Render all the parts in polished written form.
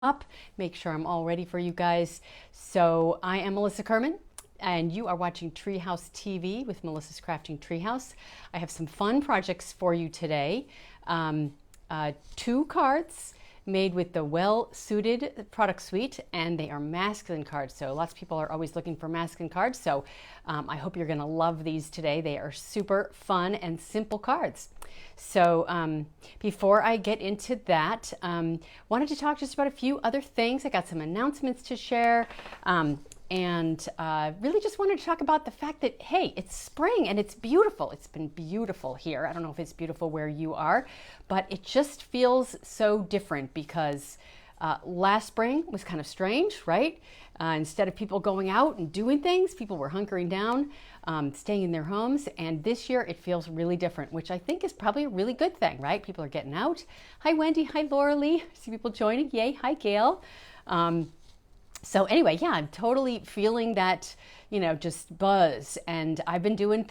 Up, make sure I'm all ready for you guys. So I am Melissa Kerman, and you are watching Treehouse TV with Melissa's Crafting Treehouse. I have some fun projects for you today. Two cards made with the well-suited product suite, and they are masculine cards. So lots of people are always looking for masculine cards. So I hope you're going to love these today. They are super fun and simple cards. So before I get into that, wanted to talk just about a few other things. I got some announcements to share. And really just wanted to talk about the fact that, hey, it's spring and it's beautiful. It's been beautiful here. I don't know if it's beautiful where you are, but it just feels so different because last spring was kind of strange, right? Instead of people going out and doing things, people were hunkering down, staying in their homes. And this year it feels really different, which I think is probably a really good thing, right? People are getting out. Hi, Wendy. Hi, Laura Lee. I see people joining. Yay. Hi, Gail. So anyway, yeah, I'm totally feeling that, just buzz. And I've been doing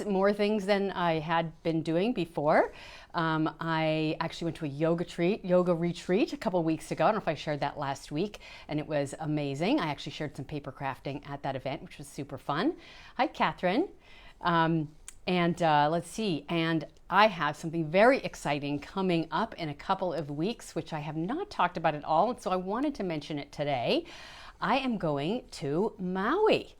more things than I had been doing before. I actually went to a yoga retreat a couple weeks ago. I don't know if I shared that last week, and it was amazing. I actually shared some paper crafting at that event, which was super fun. Hi, Catherine. Let's see, and I have something very exciting coming up in a couple of weeks, which I have not talked about at all, and so I wanted to mention it today. I am going to Maui.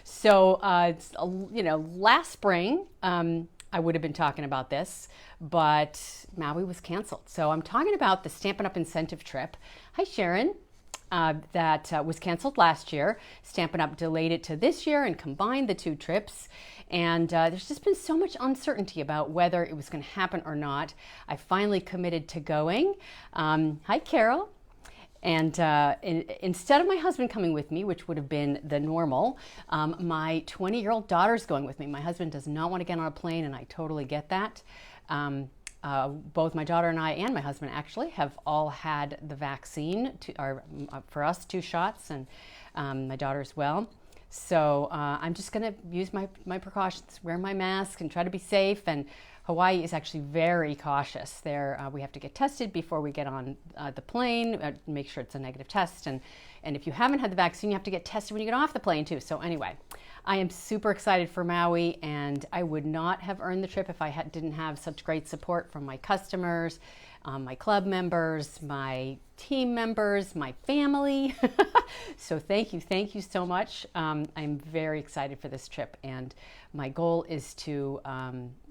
So, last spring, I would have been talking about this, but Maui was canceled. So I'm talking about the Stampin' Up! Incentive trip. Hi, Sharon. That was canceled last year. Stampin' Up! Delayed it to this year and combined the two trips. And there's just been so much uncertainty about whether it was going to happen or not. I finally committed to going. Hi, Carol. And instead of my husband coming with me, which would have been the normal, my 20-year-old daughter's going with me. My husband does not want to get on a plane, and I totally get that. Both my daughter and I, and my husband actually, have all had the vaccine, for us, 2 shots, and my daughter as well. So I'm just going to use my precautions, wear my mask, and try to be safe. And Hawaii is actually very cautious. There, we have to get tested before we get on the plane, make sure it's a negative test. And if you haven't had the vaccine, you have to get tested when you get off the plane too. So anyway, I am super excited for Maui, and I would not have earned the trip if I didn't have such great support from my customers, my club members, my team members, my family. So thank you so much. I'm very excited for this trip, and my goal is to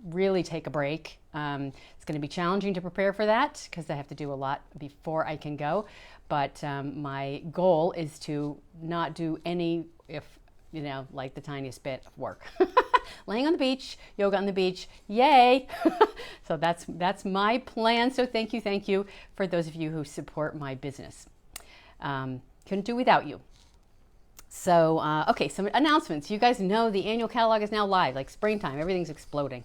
really take a break. It's going to be challenging to prepare for that because I have to do a lot before I can go, but my goal is to not do any, like the tiniest bit of work. Laying on the beach, yoga on the beach, yay! So that's my plan. So thank you for those of you who support my business. Couldn't do without you. So, okay, some announcements. You guys know the annual catalog is now live, like springtime, everything's exploding.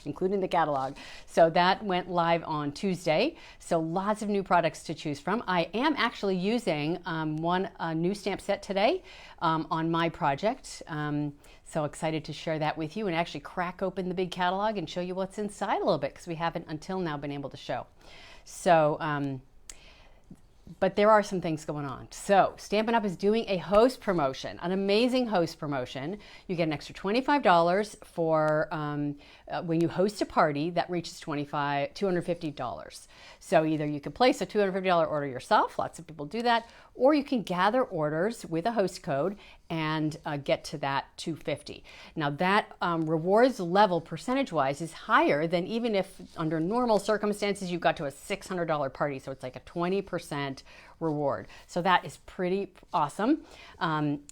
Including the catalog. So that went live on Tuesday. So lots of new products to choose from. I am actually using a new stamp set today on my project. So excited to share that with you and actually crack open the big catalog and show you what's inside a little bit, because we haven't until now been able to show. So, but there are some things going on. So Stampin' Up! Is doing a host promotion, an amazing host promotion. You get an extra $25 for when you host a party that reaches $250. So either you could place a $250 order yourself, lots of people do that, or you can gather orders with a host code and get to that $250. Now that rewards level percentage-wise is higher than even if under normal circumstances you got to a $600 party. So it's like a 20% reward. So that is pretty awesome.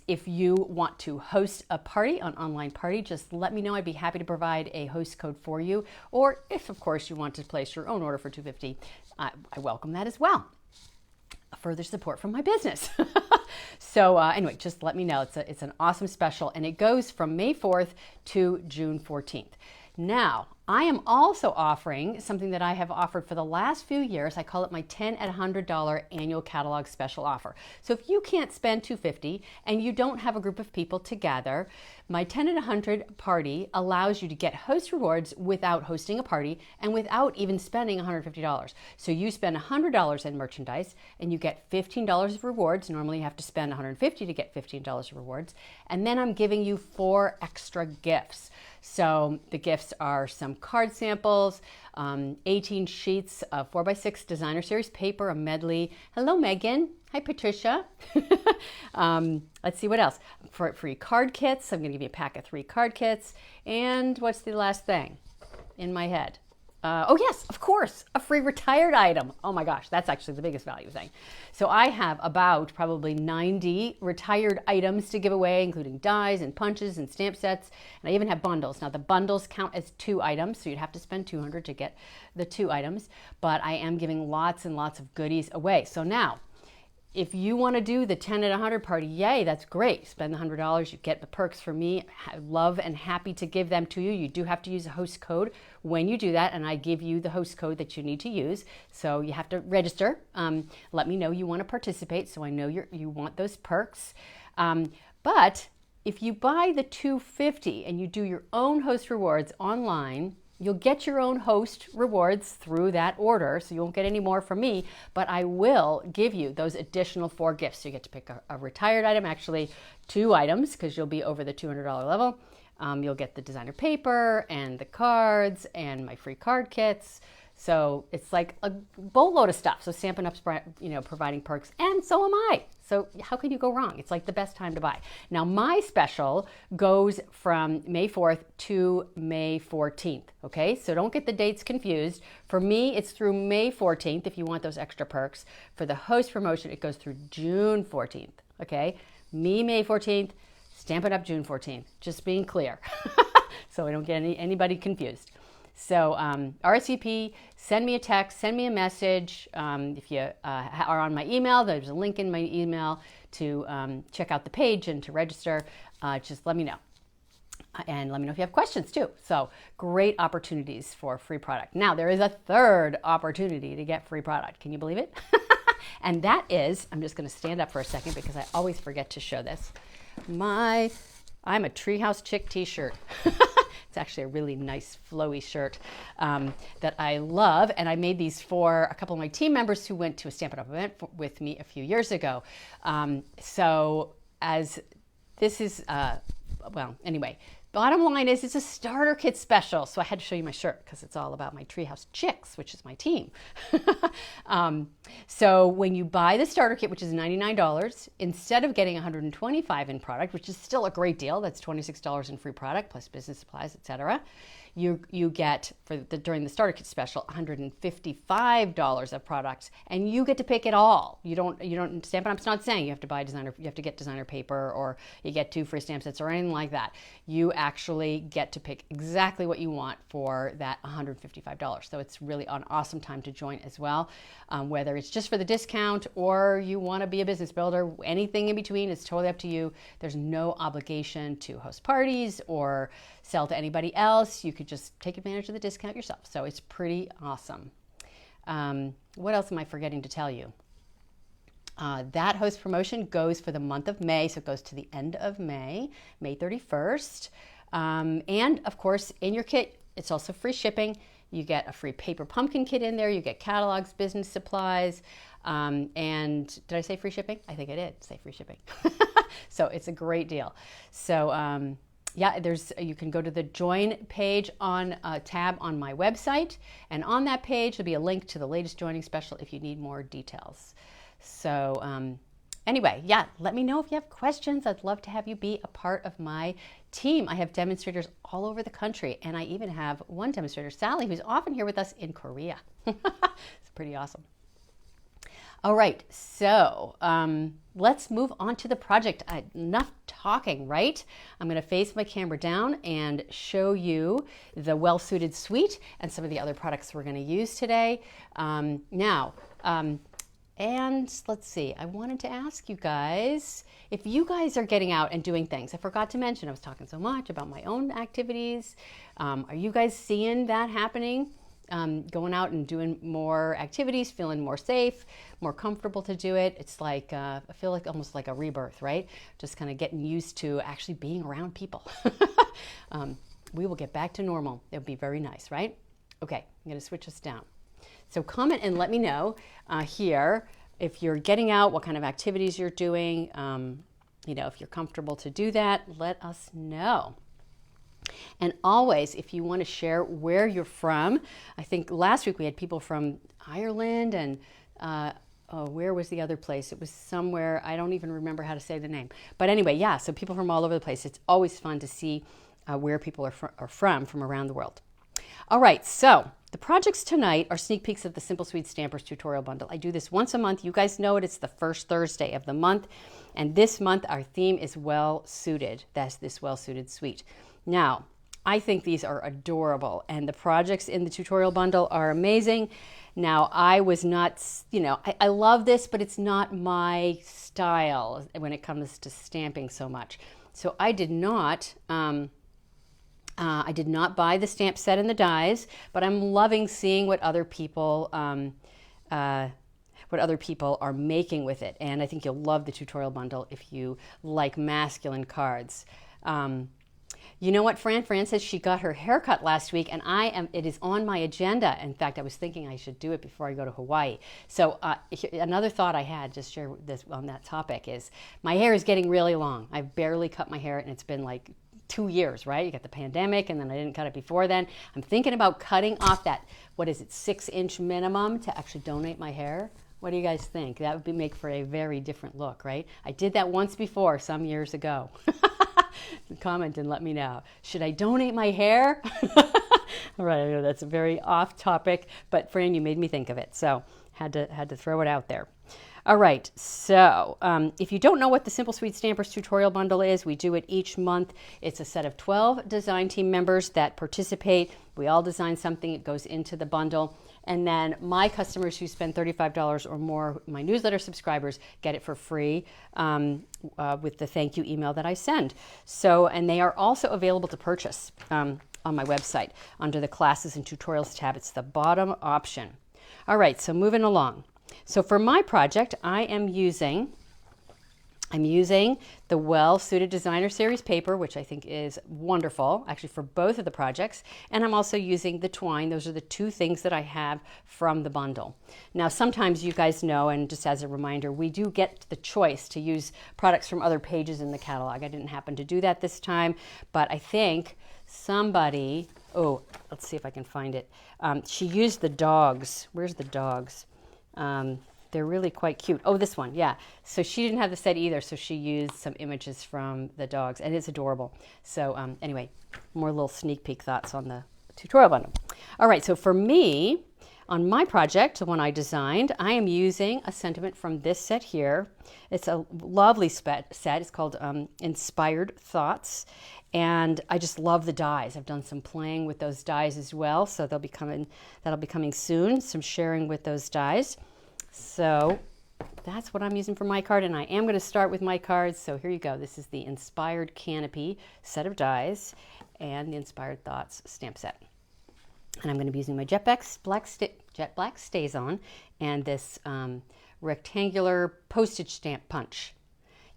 If you want to host a party, an online party, just let me know. I'd be happy to provide a host code for you. Or if, of course, you want to place your own order for $250, I welcome that as well. Further support from my business. So anyway, just let me know. It's an awesome special, and it goes from May 4th to June 14th. Now, I am also offering something that I have offered for the last few years. I call it my 10 at $100 annual catalog special offer. So if you can't spend $250 and you don't have a group of people to gather, my 10 at 100 party allows you to get host rewards without hosting a party and without even spending $150. So you spend $100 in merchandise and you get $15 of rewards. Normally you have to spend $150 to get $15 of rewards. And then I'm giving you 4 extra gifts. So the gifts are some card samples, 18 sheets of 4x6 designer series paper, a medley. Hello, Megan. Hi, Patricia. Let's see what else. For free card kits, I'm going to give you a pack of 3 card kits. And what's the last thing in my head? Oh yes, of course, a free retired item. Oh my gosh, that's actually the biggest value thing. So I have about probably 90 retired items to give away, including dies and punches and stamp sets. And I even have bundles. Now the bundles count as 2 items, so you'd have to spend $200 to get the 2 items. But I am giving lots and lots of goodies away. So now, if you want to do the 10 at 100 party, yay, that's great. Spend the $100, you get the perks from me. I love and happy to give them to you. You do have to use a host code when you do that, and I give you the host code that you need to use. So you have to register. Let me know you want to participate so I know you want those perks. But if you buy the $250 and you do your own host rewards online, you'll get your own host rewards through that order, so you won't get any more from me, but I will give you those additional 4 gifts. So you get to pick a retired item, actually 2 items, because you'll be over the $200 level. You'll get the designer paper and the cards and my free card kits. So it's like a boatload of stuff. So Stampin' Up's, providing perks, and so am I. So how can you go wrong? It's like the best time to buy. Now my special goes from May 4th to May 14th, okay? So don't get the dates confused. For me, it's through May 14th if you want those extra perks. For the host promotion, it goes through June 14th, okay? Me, May 14th, Stampin' Up, June 14th. Just being clear, so I don't get anybody confused. So RSVP, send me a text, send me a message. If you are on my email, there's a link in my email to check out the page and to register. Just let me know. And let me know if you have questions too. So great opportunities for free product. Now there is a third opportunity to get free product. Can you believe it? And that is, I'm just going to stand up for a second because I always forget to show this. I'm a Treehouse Chick t-shirt. It's actually a really nice flowy shirt that I love, and I made these for a couple of my team members who went to a Stampin' Up event with me a few years ago. So as this is, anyway, bottom line is it's a starter kit special, so I had to show you my shirt because it's all about my Treehouse Chicks, which is my team. So when you buy the starter kit, which is $99, instead of getting $125 in product, which is still a great deal, that's $26 in free product plus business supplies, etc. You get during the starter kit special $155 of products, and you get to pick it all. You don't Stampin' Up's not saying you have to get designer paper or you get 2 free stamp sets or anything like that. You actually get to pick exactly what you want for that $155. So it's really an awesome time to join as well. Whether it's just for the discount or you want to be a business builder, anything in between is totally up to you. There's no obligation to host parties or sell to anybody else. You could just take advantage of the discount yourself. So it's pretty awesome. What else am I forgetting to tell you? That host promotion goes for the month of May, so it goes to the end of May, May 31st. And of course, in your kit, it's also free shipping. You get a free paper pumpkin kit in there. You get catalogs, business supplies. And did I say free shipping? I think I did say free shipping. So it's a great deal. So yeah, you can go to the join page on a tab on my website. And on that page, there'll be a link to the latest joining special if you need more details. So anyway, yeah, let me know if you have questions. I'd love to have you be a part of my team. I have demonstrators all over the country, and I even have one demonstrator, Sally, who's often here with us in Korea. It's pretty awesome. All right, so let's move on to the project. Enough talking, right? I'm going to face my camera down and show you the well-suited suite and some of the other products we're going to use today. And let's see, I wanted to ask you guys, if you guys are getting out and doing things. I forgot to mention, I was talking so much about my own activities. Are you guys seeing that happening? Going out and doing more activities, feeling more safe, more comfortable to do it. It's like, I feel like almost like a rebirth, right? Just kind of getting used to actually being around people. We will get back to normal. It'll be very nice, right? Okay, I'm going to switch us down. So comment and let me know here if you're getting out, what kind of activities you're doing. If you're comfortable to do that, let us know. And always, if you want to share where you're from, I think last week we had people from Ireland and where was the other place? It was somewhere, I don't even remember how to say the name. But anyway, yeah, so people from all over the place. It's always fun to see where people are from around the world. All right, so the projects tonight are sneak peeks of the Simple Sweet Stampers tutorial bundle. I do this once a month. You guys know it. It's the first Thursday of the month. And this month, our theme is well-suited. That's this well-suited suite. Now, I think these are adorable. And the projects in the tutorial bundle are amazing. Now, I was not, I love this, but it's not my style when it comes to stamping so much. So I did not buy the stamp set and the dies, but I'm loving seeing what other people are making with it. And I think you'll love the tutorial bundle if you like masculine cards. You know what, Fran? Fran says she got her haircut last week, and it is on my agenda. In fact, I was thinking I should do it before I go to Hawaii. So another thought I had, just share this on that topic, is my hair is getting really long. I've barely cut my hair, and it's been like 2 years, right? You got the pandemic, and then I didn't cut it before then. I'm thinking about cutting off that, 6-inch minimum to actually donate my hair. What do you guys think? That would make for a very different look, right? I did that once before, some years ago. Comment and let me know. Should I donate my hair? All right, I know that's a very off topic, but Fran, you made me think of it, so had to throw it out there. All right, so if you don't know what the Simple Sweet Stampers tutorial bundle is, we do it each month. It's a set of 12 design team members that participate. We all design something. It goes into the bundle. And then my customers who spend $35 or more, my newsletter subscribers, get it for free with the thank you email that I send. So, and they are also available to purchase on my website under the classes and tutorials tab. It's the bottom option. All right, so moving along. So for my project, I'm using the Well-Suited Designer Series paper, which I think is wonderful, actually for both of the projects. And I'm also using the twine. Those are the two things that I have from the bundle. Now, sometimes you guys know, and just as a reminder, we do get the choice to use products from other pages in the catalog. I didn't happen to do that this time, but I think somebody, let's see if I can find it. She used the dogs. Where's the dogs? They're really quite cute. Oh, this one, yeah. So she didn't have the set either, so she used some images from the dogs, and it's adorable. So anyway, more little sneak peek thoughts on the tutorial bundle. All right, so for me, on my project, the one I designed, I am using a sentiment from this set here. It's a lovely set. It's called Inspired Thoughts, and I just love the dies. I've done some playing with those dies as well, so that'll be coming soon, some sharing with those dies. So that's what I'm using for my card, and I am going to start with my cards. So here you go. This is the Inspired Canopy set of dies and the Inspired Thoughts stamp set. And I'm going to be using my Jet Black StazOn and this rectangular postage stamp punch.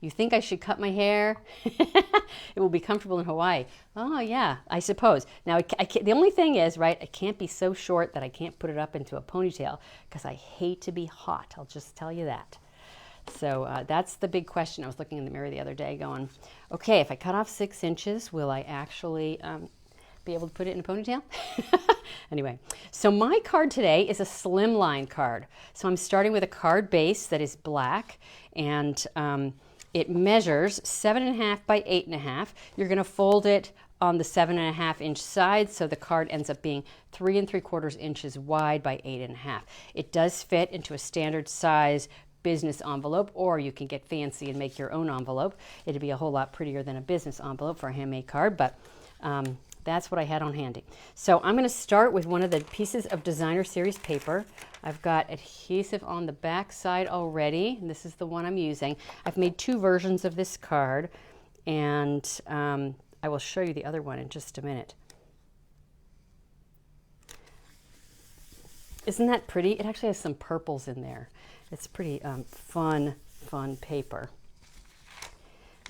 You think I should cut my hair? It will be comfortable in Hawaii. Oh, yeah, I suppose. Now, the only thing is, right, it can't be so short that I can't put it up into a ponytail because I hate to be hot. I'll just tell you that. So that's the big question. I was looking in the mirror the other day going, okay, if I cut off 6 inches, will I actually be able to put it in a ponytail? Anyway, so my card today is a slimline card. So I'm starting with a card base that is black, and it measures 7.5 by 8.5. You're going to fold it on the 7.5 inch side, so the card ends up being 3 3/4 inches wide by 8.5. It does fit into a standard size business envelope, or you can get fancy and make your own envelope. It'd be a whole lot prettier than a business envelope for a handmade card, but that's what I had on handy. So I'm going to start with one of the pieces of designer series paper. I've got adhesive on the back side already, and this is the one I'm using. I've made 2 versions of this card, and I will show you the other one in just a minute. Isn't that pretty? It actually has some purples in there. It's pretty fun paper.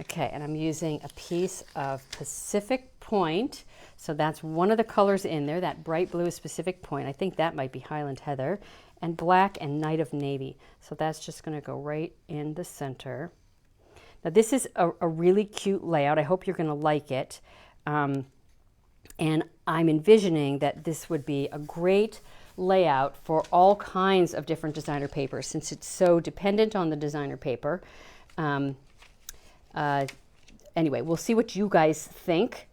Okay, and I'm using a piece of Pacific Point. So that's one of the colors in there. That bright blue is Pacific Point. I think that might be Highland Heather. And black and Night of Navy. So that's just going to go right in the center. Now this is a really cute layout. I hope you're going to like it. And I'm envisioning that this would be a great layout for all kinds of different designer papers, since it's so dependent on the designer paper. Anyway, we'll see what you guys think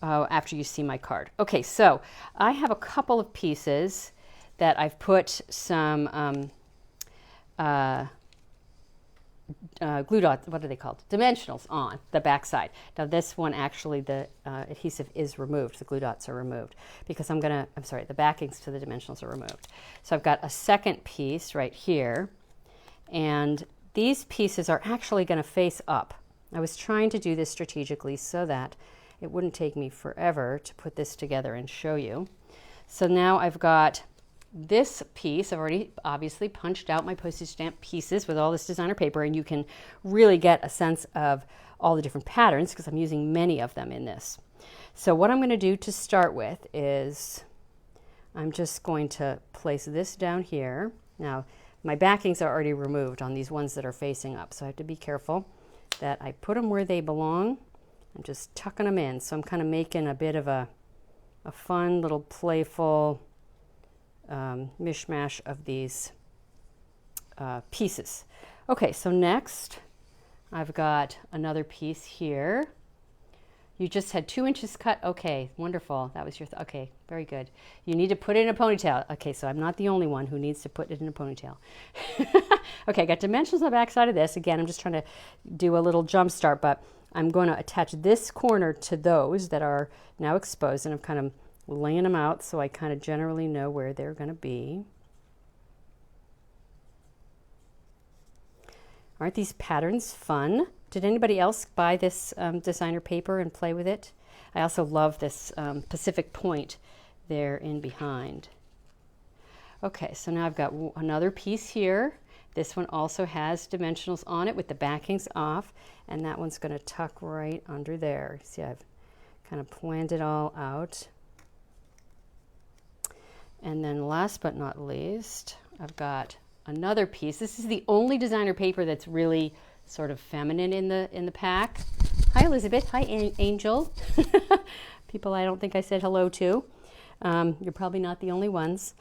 after you see my card. Okay, so I have a couple of pieces that I've put some glue dots, what are they called? Dimensionals on the back side. Now this one actually the adhesive is removed, the glue dots are removed because the backings to the dimensionals are removed. So I've got a second piece right here, and these pieces are actually going to face up. I was trying to do this strategically so that it wouldn't take me forever to put this together and show you. So now I've got this piece. I've already obviously punched out my postage stamp pieces with all this designer paper, and you can really get a sense of all the different patterns because I'm using many of them in this. So what I'm going to do to start with is I'm just going to place this down here. Now my backings are already removed on these ones that are facing up, so I have to be careful that I put them where they belong. I'm just tucking them in, so I'm kind of making a bit of a fun little playful mishmash of these pieces. Okay, so next I've got another piece here. You just had 2 inches cut. Okay, wonderful. That was your, okay, very good. You need to put it in a ponytail. Okay, so I'm not the only one who needs to put it in a ponytail. Okay, I got dimensions on the back side of this. Again, I'm just trying to do a little jump start, but I'm going to attach this corner to those that are now exposed, and I'm kind of laying them out so I kind of generally know where they're going to be. Aren't these patterns fun? Did anybody else buy this designer paper and play with it? I also love this Pacific Point there in behind. Okay, so now I've got another piece here. This one also has dimensionals on it with the backings off, and that one's going to tuck right under there. See, I've kind of planned it all out. And then last but not least, I've got another piece. This is the only designer paper that's really sort of feminine in the pack. Hi, Elizabeth. Hi, Angel. People I don't think I said hello to. You're probably not the only ones.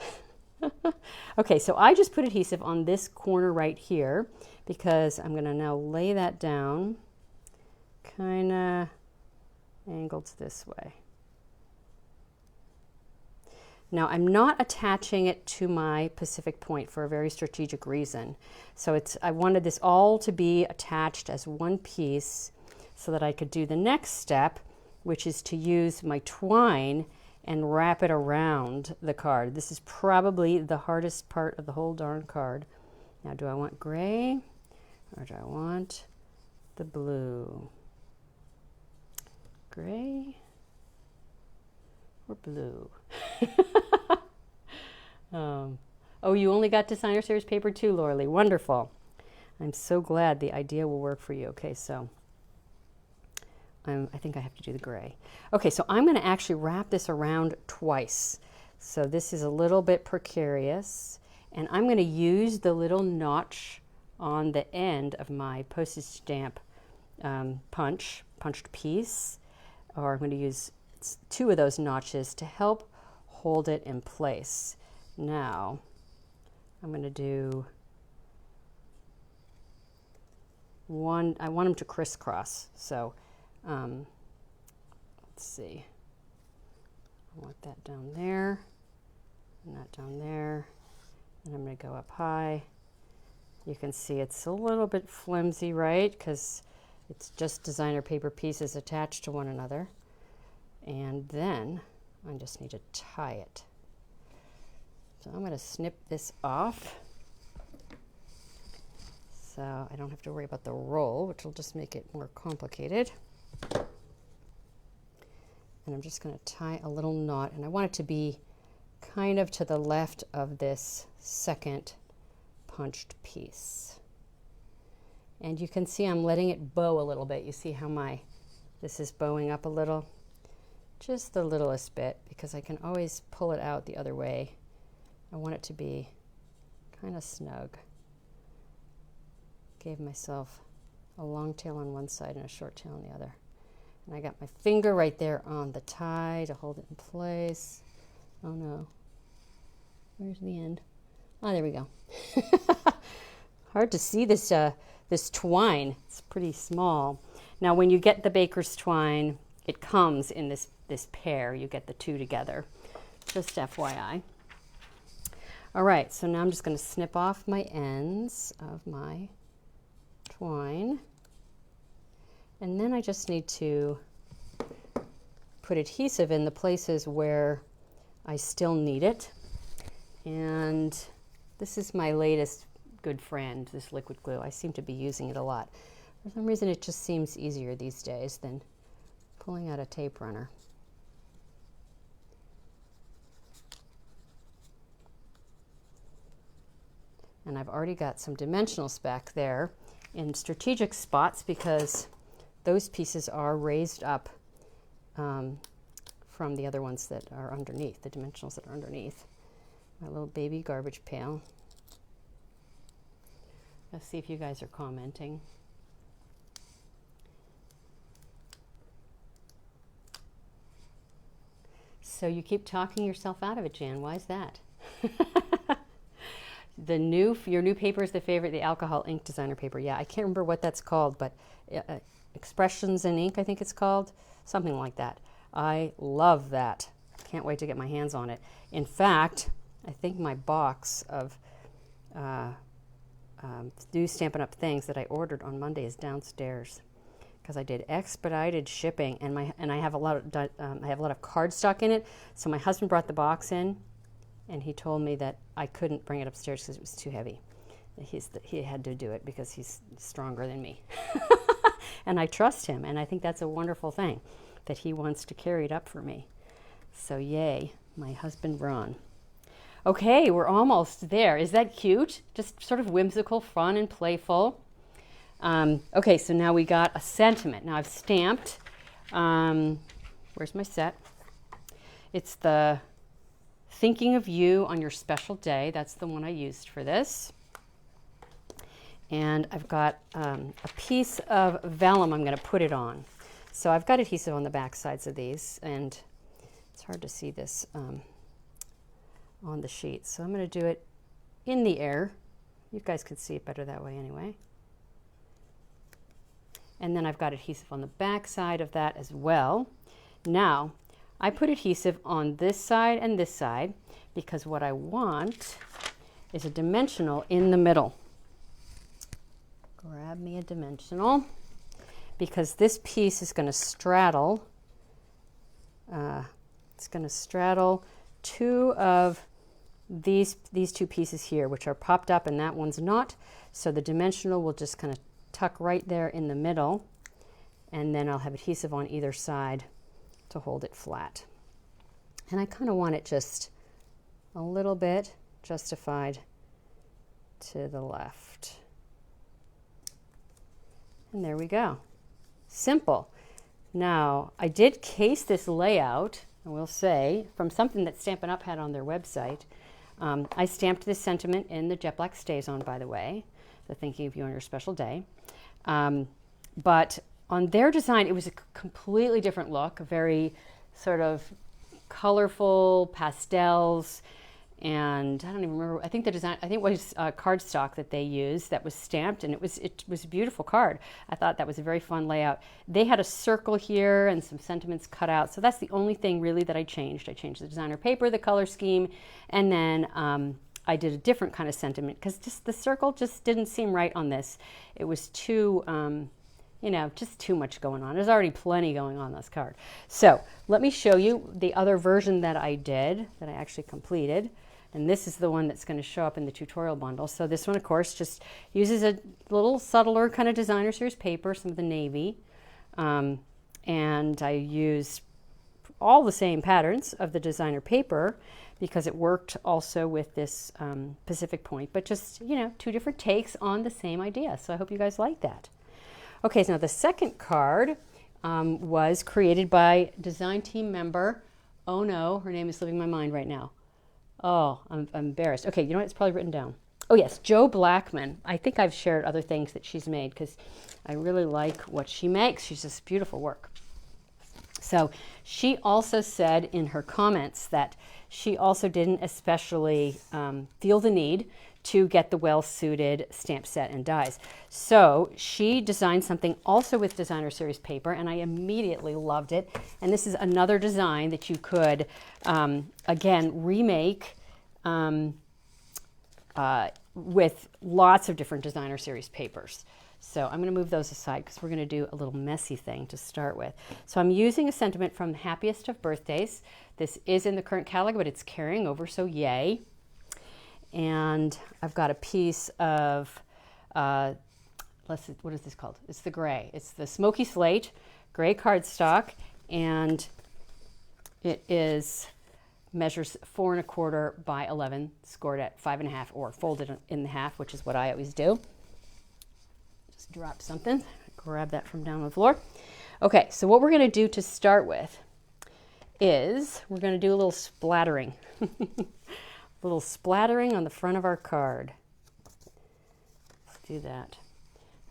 Okay, so I just put adhesive on this corner right here because I'm going to now lay that down kind of angled this way. Now I'm not attaching it to my Pacific Point for a very strategic reason. So I wanted this all to be attached as one piece so that I could do the next step, which is to use my twine and wrap it around the card. This is probably the hardest part of the whole darn card. Now, do I want gray or do I want the blue? Gray or blue? Oh, you only got designer series paper too, Lauralee. Wonderful. I'm so glad the idea will work for you. Okay, so I think I have to do the gray. Okay, so I'm going to actually wrap this around twice. So this is a little bit precarious, and I'm going to use the little notch on the end of my postage stamp punched piece, or I'm going to use 2 of those notches to help hold it in place. Now I'm going to do one. I want them to crisscross, so let's see. I want that down there and that down there, and I'm going to go up high. You can see it's a little bit flimsy, right? Because it's just designer paper pieces attached to one another. And then I just need to tie it. So I'm going to snip this off so I don't have to worry about the roll, which will just make it more complicated. And I'm just going to tie a little knot, and I want it to be kind of to the left of this second punched piece. And you can see I'm letting it bow a little bit. You see how this is bowing up a little? Just the littlest bit, because I can always pull it out the other way. I want it to be kind of snug. Gave myself a long tail on one side and a short tail on the other. And I got my finger right there on the tie to hold it in place. Oh no. Where's the end? Oh, there we go. Hard to see this this twine. It's pretty small. Now when you get the baker's twine, it comes in this pair. You get the two together. Just FYI. All right, so now I'm just going to snip off my ends of my twine. And then I just need to put adhesive in the places where I still need it. And this is my latest good friend, this liquid glue. I seem to be using it a lot. For some reason it just seems easier these days than pulling out a tape runner. And I've already got some dimensionals back there in strategic spots because those pieces are raised up from the other ones that are underneath, the dimensionals that are underneath. My little baby garbage pail. Let's see if you guys are commenting. So you keep talking yourself out of it, Jan. Why is that? Your new paper is the favorite, the alcohol ink designer paper. Yeah, I can't remember what that's called, but Expressions in Ink, I think it's called. Something like that. I love that. Can't wait to get my hands on it. In fact, I think my box of new Stampin' Up! Things that I ordered on Monday is downstairs because I did expedited shipping, and I have a lot of cardstock in it. So my husband brought the box in, and he told me that I couldn't bring it upstairs because it was too heavy. He had to do it because he's stronger than me. And I trust him, and I think that's a wonderful thing, that he wants to carry it up for me. So yay, my husband Ron. Okay, we're almost there. Is that cute? Just sort of whimsical, fun, and playful. Okay, so now we got a sentiment. Now I've stamped, where's my set? It's the Thinking of You on Your Special Day. That's the one I used for this. And I've got a piece of vellum I'm going to put it on. So I've got adhesive on the back sides of these, and it's hard to see this on the sheet. So I'm going to do it in the air. You guys can see it better that way anyway. And then I've got adhesive on the back side of that as well. Now, I put adhesive on this side and this side because what I want is a dimensional in the middle. Grab me a dimensional because this piece is going to straddle. It's going to straddle two of these two pieces here, which are popped up, and that one's not. So the dimensional will just kind of tuck right there in the middle, and then I'll have adhesive on either side to hold it flat. And I kind of want it just a little bit justified to the left. And there we go. Simple. Now, I did case this layout, I will say, from something that Stampin' Up! Had on their website. I stamped this sentiment in the jet black StazOn, by the way, the Thinking of You on Your Special Day. But on their design, it was a completely different look, a very sort of colorful pastels, and I don't even remember. I think the design, I think it was cardstock that they used that was stamped, and it was a beautiful card. I thought that was a very fun layout. They had a circle here and some sentiments cut out, so that's the only thing really that I changed. I changed the designer paper, the color scheme, and then I did a different kind of sentiment because just the circle just didn't seem right on this. It was too you know, just too much going on. There's already plenty going on this card. So let me show you the other version that I did, that I actually completed. And this is the one that's going to show up in the tutorial bundle. So this one, of course, just uses a little subtler kind of designer series paper, some of the navy. And I used all the same patterns of the designer paper because it worked also with this Pacific Point, but just, you know, two different takes on the same idea. So I hope you guys like that. Okay, so now the second card was created by design team member, oh no, her name is slipping my mind right now. Oh, I'm embarrassed. Okay, you know what? It's probably written down. Oh yes, Jo Blackman. I think I've shared other things that she's made because I really like what she makes. She's just beautiful work. So she also said in her comments that she also didn't especially feel the need to get the well-suited stamp set and dies. So she designed something also with designer series paper, and I immediately loved it. And this is another design that you could, again, remake with lots of different designer series papers. So I'm going to move those aside because we're going to do a little messy thing to start with. So I'm using a sentiment from Happiest of Birthdays. This is in the current catalog, but it's carrying over, so yay. And I've got a piece of, what is this called? It's the gray. It's the smoky slate, gray cardstock, and it measures 4 1/4 by 11, scored at 5 1/2, or folded in half, which is what I always do. Just drop something, grab that from down on the floor. Okay, so what we're going to do to start with is we're going to do a little splattering. A little splattering on the front of our card. Let's do that.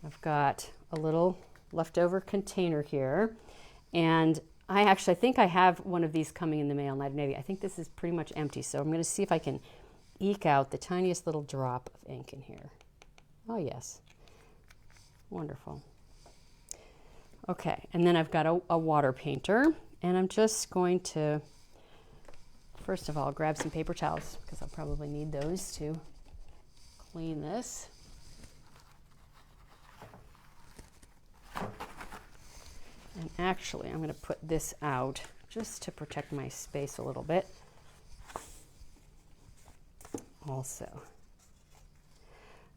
I've got a little leftover container here, and I think I have one of these coming in the mail, maybe. I think this is pretty much empty, so I'm going to see if I can eke out the tiniest little drop of ink in here. Oh yes, wonderful. Okay, and then I've got a water painter, and I'm just going to, first of all, grab some paper towels because I'll probably need those to clean this. And actually, I'm going to put this out just to protect my space a little bit. Also.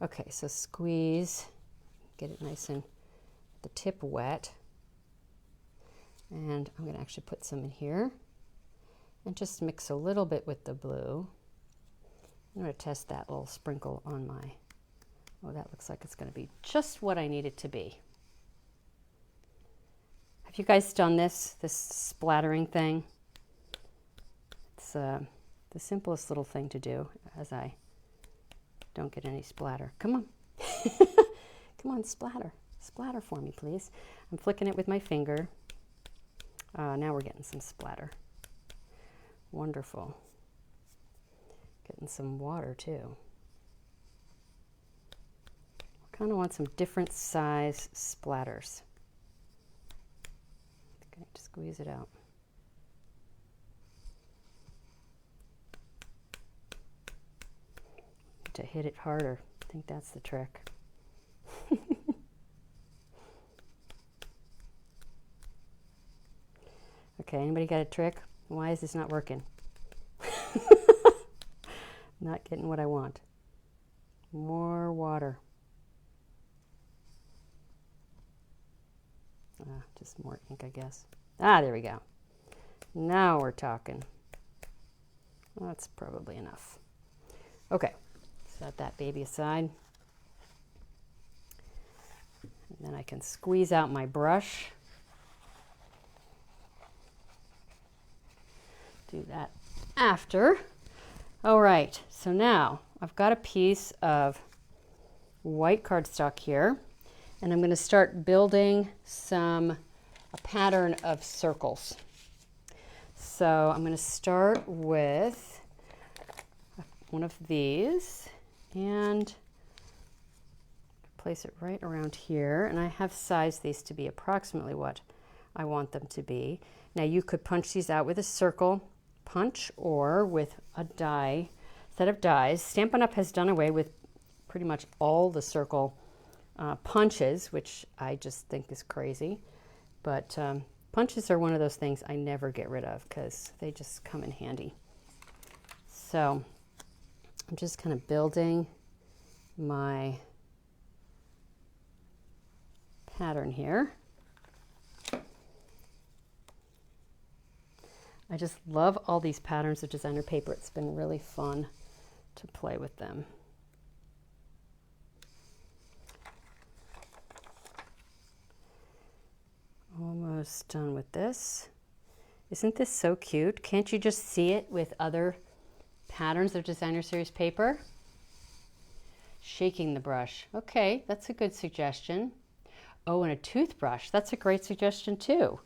Okay, so squeeze, get it nice and the tip wet. And I'm going to actually put some in here. And just mix a little bit with the blue. I'm going to test that little sprinkle on my, oh, that looks like it's going to be just what I need it to be. Have you guys done this splattering thing? It's the simplest little thing to do, as I don't get any splatter. Come on. Come on, splatter. Splatter for me, please. I'm flicking it with my finger. Now we're getting some splatter. Wonderful. Getting some water too. Kind of want some different size splatters. Okay, just squeeze it out. To hit it harder. I think that's the trick. Okay, anybody got a trick? Why is this not working? Not getting what I want. More water. Just more ink, I guess. There we go. Now we're talking. That's probably enough. Okay, set that baby aside. And then I can squeeze out my brush. Do that after. All right, so now I've got a piece of white cardstock here, and I'm going to start building a pattern of circles. So I'm going to start with one of these and place it right around here, and I have sized these to be approximately what I want them to be. Now you could punch these out with a circle punch or with a set of dies. Stampin' Up! Has done away with pretty much all the circle punches, which I just think is crazy. But punches are one of those things I never get rid of because they just come in handy. So I'm just kind of building my pattern here. I just love all these patterns of designer paper. It's been really fun to play with them. Almost done with this. Isn't this so cute? Can't you just see it with other patterns of designer series paper? Shaking the brush. Okay, that's a good suggestion. Oh, and a toothbrush. That's a great suggestion too,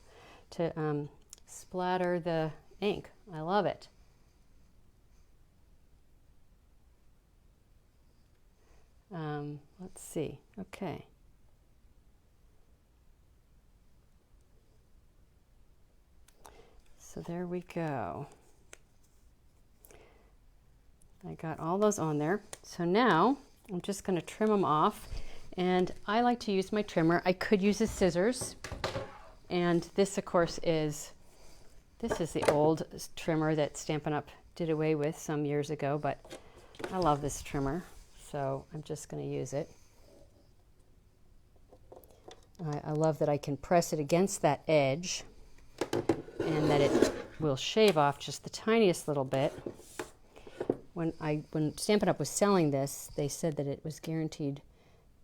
to splatter the ink. I love it. Let's see. Okay. So there we go. I got all those on there. So now I'm just going to trim them off. And I like to use my trimmer. I could use a scissors. And this, of course, is the old trimmer that Stampin' Up! Did away with some years ago. But I love this trimmer. So I'm just going to use it. I love that I can press it against that edge and that it will shave off just the tiniest little bit. When Stampin' Up! Was selling this, they said that it was guaranteed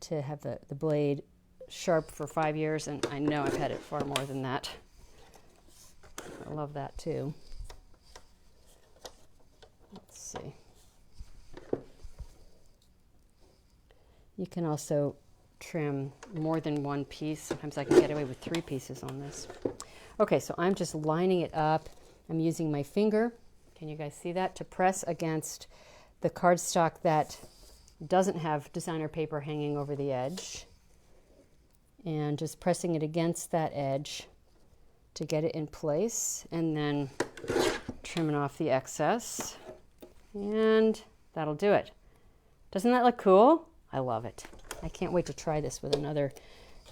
to have the blade sharp for 5 years, and I know I've had it far more than that. I love that too. Let's see. You can also trim more than one piece. Sometimes I can get away with 3 pieces on this. Okay, so I'm just lining it up. I'm using my finger, can you guys see that, to press against the cardstock that doesn't have designer paper hanging over the edge. And just pressing it against that edge to get it in place, and then trimming off the excess. And that'll do it. Doesn't that look cool? I love it. I can't wait to try this with another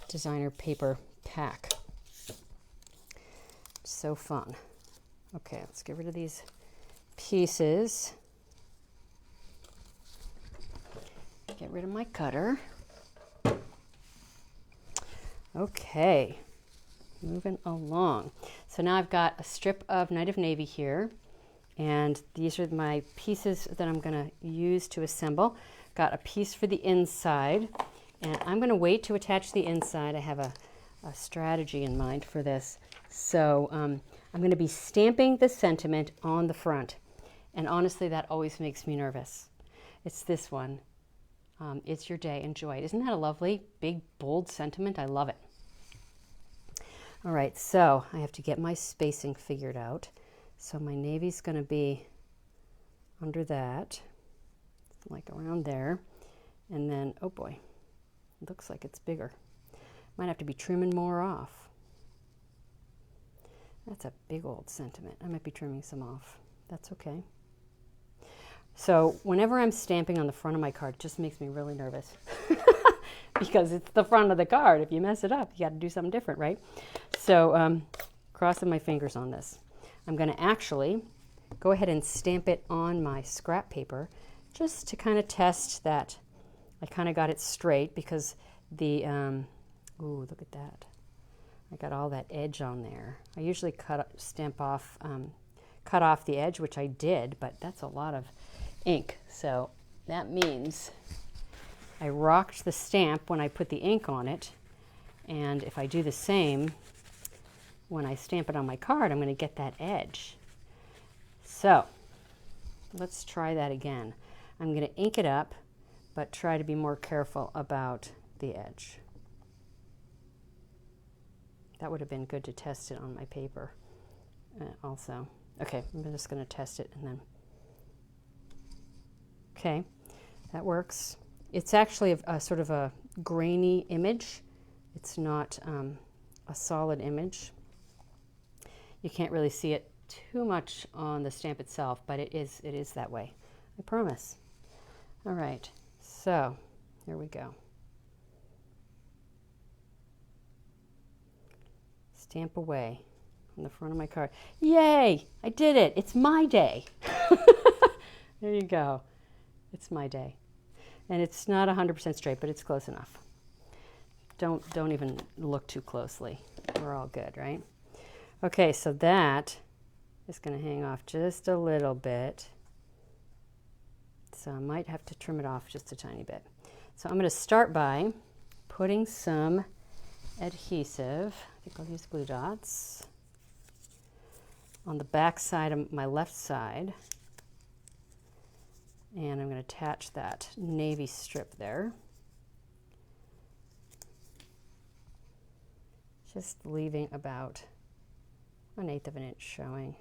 designer paper pack. So fun. Okay, let's get rid of these pieces. Get rid of my cutter. Okay, moving along. So now I've got a strip of Night of Navy here, and these are my pieces that I'm going to use to assemble. Got a piece for the inside, and I'm going to wait to attach the inside. I have a strategy in mind for this. So I'm going to be stamping the sentiment on the front, and honestly that always makes me nervous. It's this one. It's your day, enjoy it. Isn't that a lovely, big, bold sentiment? I love it. All right, so I have to get my spacing figured out. So my navy's going to be under that, like around there. And then, oh boy, it looks like it's bigger. Might have to be trimming more off. That's a big old sentiment. I might be trimming some off. That's okay. So whenever I'm stamping on the front of my card, it just makes me really nervous because it's the front of the card. If you mess it up, you got to do something different, right? So crossing my fingers on this. I'm going to actually go ahead and stamp it on my scrap paper just to kind of test that I kind of got it straight, because the, ooh, look at that. I got all that edge on there. I usually cut off the edge, which I did, but that's a lot of ink. So that means I rocked the stamp when I put the ink on it, and if I do the same when I stamp it on my card, I'm going to get that edge. So let's try that again. I'm going to ink it up, but try to be more careful about the edge. That would have been good to test it on my paper also. Okay, I'm just going to test it and then. Okay, that works. It's actually a sort of a grainy image. It's not a solid image. You can't really see it too much on the stamp itself, but it is that way. I promise. All right, so here we go. stamp away on the front of my card. Yay! I did it. It's my day. There you go. It's my day. And it's not 100% straight, but it's close enough. Don't even look too closely. We're all good, right? Okay, so that is going to hang off just a little bit. So I might have to trim it off just a tiny bit. So I'm going to start by putting some adhesive, I think I'll use glue dots, on the back side of my left side. And I'm going to attach that navy strip there. Just leaving about 1/8 of an inch showing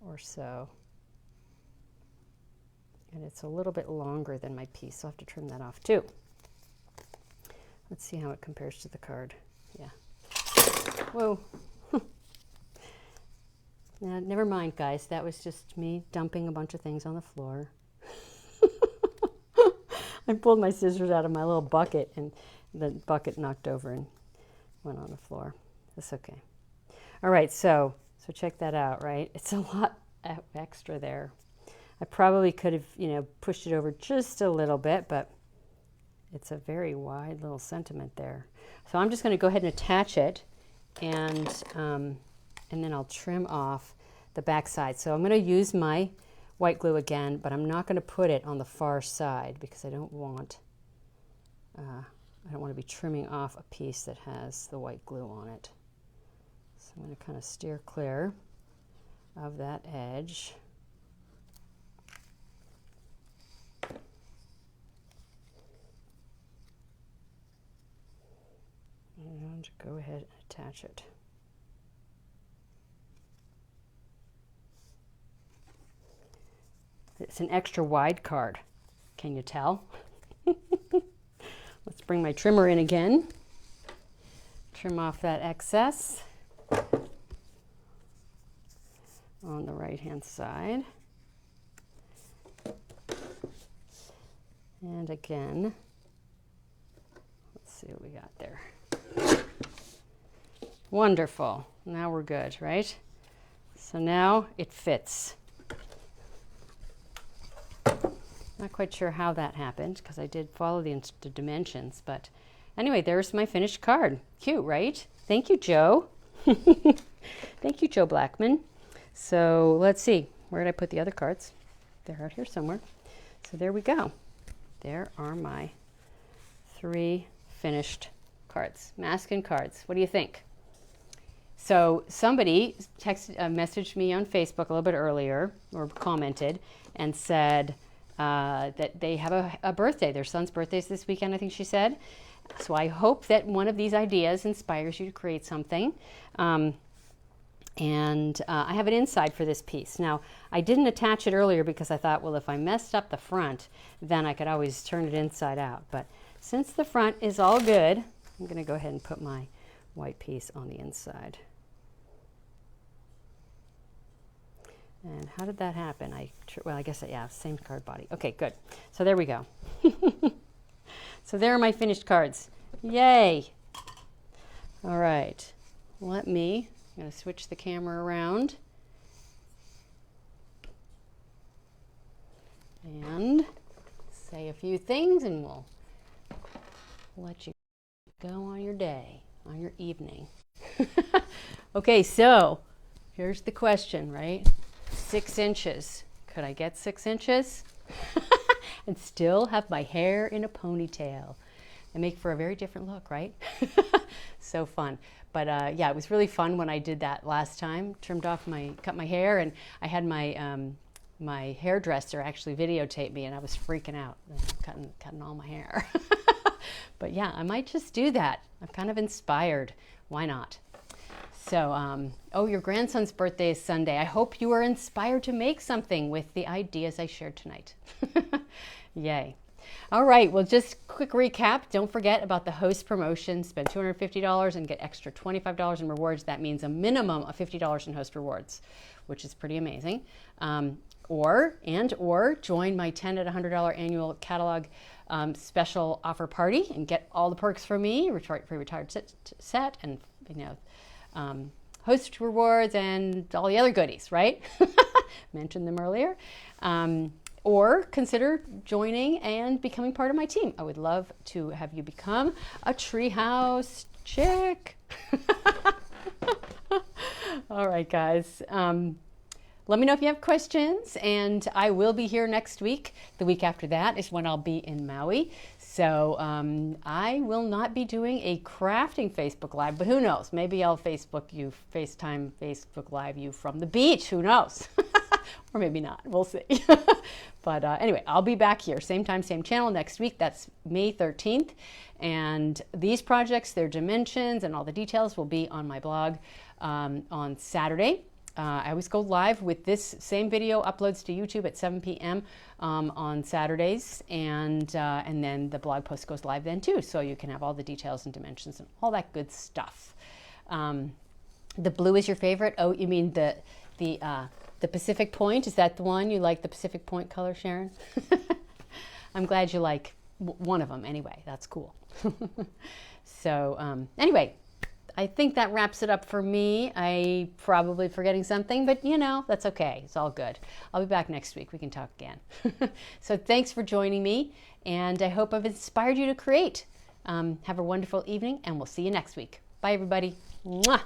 or so. And it's a little bit longer than my piece, so I'll have to trim that off too. Let's see how it compares to the card. Yeah. Whoa. Now, never mind, guys. That was just me dumping a bunch of things on the floor. I pulled my scissors out of my little bucket, and the bucket knocked over and went on the floor. That's okay. All right, so check that out, right? It's a lot extra there. I probably could have, pushed it over just a little bit, but it's a very wide little sentiment there. So I'm just going to go ahead and attach it, and then I'll trim off the back side. So I'm going to use my white glue again, but I'm not going to put it on the far side because I don't want to be trimming off a piece that has the white glue on it. So I'm going to kind of steer clear of that edge. And go ahead and attach it. It's an extra wide card. Can you tell? Let's bring my trimmer in again. Trim off that excess on the right-hand side. And again, let's see what we got there. Wonderful. Now we're good, right? So now it fits. Not quite sure how that happened because I did follow the dimensions, but anyway, there's my finished card. Cute, right? Thank you, Joe. Thank you, Joe Blackman. So let's see, where did I put the other cards? They're out here somewhere. So there we go. There are my 3 finished cards, masking cards. What do you think? So somebody messaged me on Facebook a little bit earlier, or commented, and said that they have a birthday. Their son's birthday's this weekend, I think she said. So I hope that one of these ideas inspires you to create something. And I have an inside for this piece. Now, I didn't attach it earlier because I thought, well, if I messed up the front, then I could always turn it inside out. But since the front is all good, I'm going to go ahead and put my white piece on the inside. And how did that happen? Well, I guess, yeah, same card body. Okay, good. So there we go. So there are my finished cards. Yay! All right. I'm going to switch the camera around. And say a few things, and we'll let you go on your day, on your evening. Okay, so here's the question, right? 6 inches. Could I get 6 inches? And still have my hair in a ponytail? They make for a very different look, right? So fun. But yeah, it was really fun when I did that last time. Cut my hair, and I had my hairdresser actually videotape me, and I was freaking out, cutting all my hair. But yeah, I might just do that. I'm kind of inspired. Why not? So, oh, your grandson's birthday is Sunday. I hope you are inspired to make something with the ideas I shared tonight. Yay. All right, well, just quick recap. Don't forget about the host promotion. Spend $250 and get extra $25 in rewards. That means a minimum of $50 in host rewards, which is pretty amazing. Or join my $10 at $100 annual catalog special offer party and get all the perks from me, free retired set, and host rewards and all the other goodies, right? Mentioned them earlier. Or consider joining and becoming part of my team. I would love to have you become a Treehouse chick. All right, guys. Let me know if you have questions, and I will be here next week. The week after that is when I'll be in Maui. So I will not be doing a crafting Facebook Live, but who knows? Maybe I'll FaceTime Facebook Live you from the beach. Who knows? Or maybe not. We'll see. But anyway, I'll be back here, same time, same channel next week. That's May 13th. And these projects, their dimensions, and all the details will be on my blog on Saturday. I always go live with this same video, uploads to YouTube at 7 p.m. On Saturdays, and then the blog post goes live then too, so you can have all the details and dimensions and all that good stuff. The blue is your favorite? Oh, you mean the Pacific Point? Is that the one? You like the Pacific Point color, Sharon? I'm glad you like one of them anyway. That's cool. So anyway, I think that wraps it up for me. I probably forgetting something, but you know, that's okay. It's all good. I'll be back next week. We can talk again. So thanks for joining me, and I hope I've inspired you to create. Have a wonderful evening, and we'll see you next week. Bye, everybody. Mwah!